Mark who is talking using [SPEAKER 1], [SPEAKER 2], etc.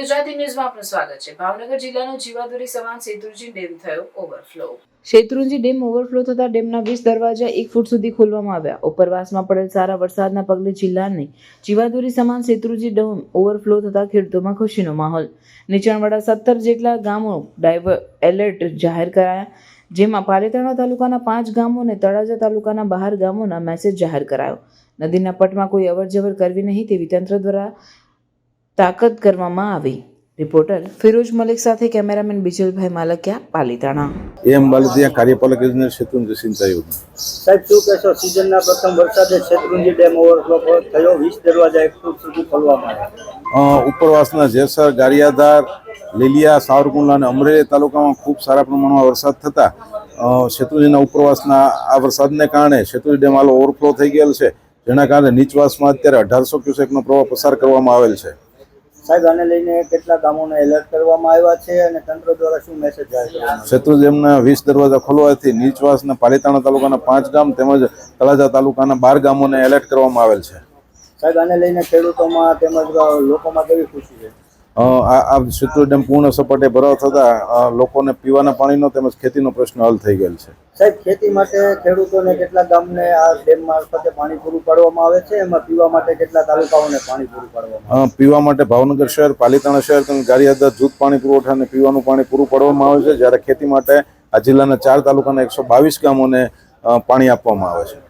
[SPEAKER 1] ગુજરાતી ન્યૂઝમાં આપનું સ્વાગત છે। ભાવનગર જિલ્લાનો જીવાદોરી સમાન શેત્રુંજી ડેમ થયો ઓવરફ્લો। શેત્રુંજી ડેમ ઓવરફ્લો થતા ડેમના 20 દરવાજા 1 ફૂટ સુધી ખોલવામાં આવ્યા। ઉપરવાસમાં પડેલ સારા વરસાદના પગલે જિલ્લાની જીવાદોરી સમાન શેત્રુંજી ડેમ ઓવરફ્લો થતા ખેડૂતોમાં ખુશીનો માહોલ। નીચાણવાળા 17 જેટલા ગામો ડાયવર એલર્ટ જાહેર કરાયા, જેમાં પાલીતાણા તાલુકાના 5 ગામો અને તળાજા તાલુકાના 12 ગામોના મેસેજ જાહેર કરાયો। નદીના પટમાં કોઈ અવરજવર કરવી નહીં તેવી તંત્ર દ્વારા તાકત કરવામાં આવી। રિપોર્ટર ફિરોજ મલિક સાથે કેમેરામેન બિજલભાઈ માલકિયા, પાલીતાણા।
[SPEAKER 2] એમ બાલદિયા કાર્યપાલક ઇજનેર શેત્રુંજી સિંચાઈ।
[SPEAKER 3] સાહેબ, શું કહેશો? સિઝનના પ્રથમ વરસાદે શેત્રુંજી ડેમ ઓવરફ્લો થયો, 20 દરવાજા 1 ફૂટ સુધી ખોલવામાં આવ્યા।
[SPEAKER 2] ઉપરવાસના જેસર, ગારિયાધાર, લીલિયા, સાવરકુંડલા અને અમરેલી તાલુકામાં ખૂબ સારા પ્રમાણમાં વરસાદ થતા શેત્રુંજીના ઉપરવાસના આ વરસાદને કારણે શેત્રુંજી ડેમ હાલ ઓવરફ્લો થઈ ગયેલ છે, જેના કારણે નીચવાસમાં અત્યારે 1800 ક્યુસેકનો પ્રવાહ પસાર કરવામાં આવેલ છે।
[SPEAKER 3] સાહેબ, આને લઈને કેટલા ગામોને એલર્ટ કરવામાં આવ્યા છે અને તંત્ર દ્વારા શું મેસેજ જાહેર કરવામાં આવ્યો?
[SPEAKER 2] શેત્રુંજી ડેમના 20 દરવાજા ખોલવાથી નીચવાસના પાલીતાણા તાલુકાના 5 ગામ તેમજ તળાજા તાલુકાના 12 ગામોને એલર્ટ કરવામાં આવેલ છે।
[SPEAKER 3] સાહેબ, આને લઈને ખેડૂતોમાં તેમજ લોકોમાં કેવી ખુશી છે?
[SPEAKER 2] આ શેત્રુંજી ડેમ પૂર્ણ સપાટે ભરાવ થતા લોકોને પીવાના પાણીનો તેમજ ખેતીનો પ્રશ્ન હલ થઈ ગયેલ છે।
[SPEAKER 3] સાહેબ, ખેતી માટે ખેડૂતોને કેટલા ગામને આ ડેમ મારફતે પાણી પૂરું પાડવામાં આવે છે? એમાં પીવા માટે કેટલા તાલુકાઓને પાણી પૂરું પાડવામાં આવે છે?
[SPEAKER 2] પીવા માટે ભાવનગર શહેર, પાલીતાણા શહેર તેમજ ગારિયાધાર જૂથ પાણી પુરવઠા અને પીવાનું પાણી પૂરું પાડવામાં આવે છે, જ્યારે ખેતી માટે આ જિલ્લાના 4 તાલુકાના 122 ગામોને પાણી આપવામાં આવે છે।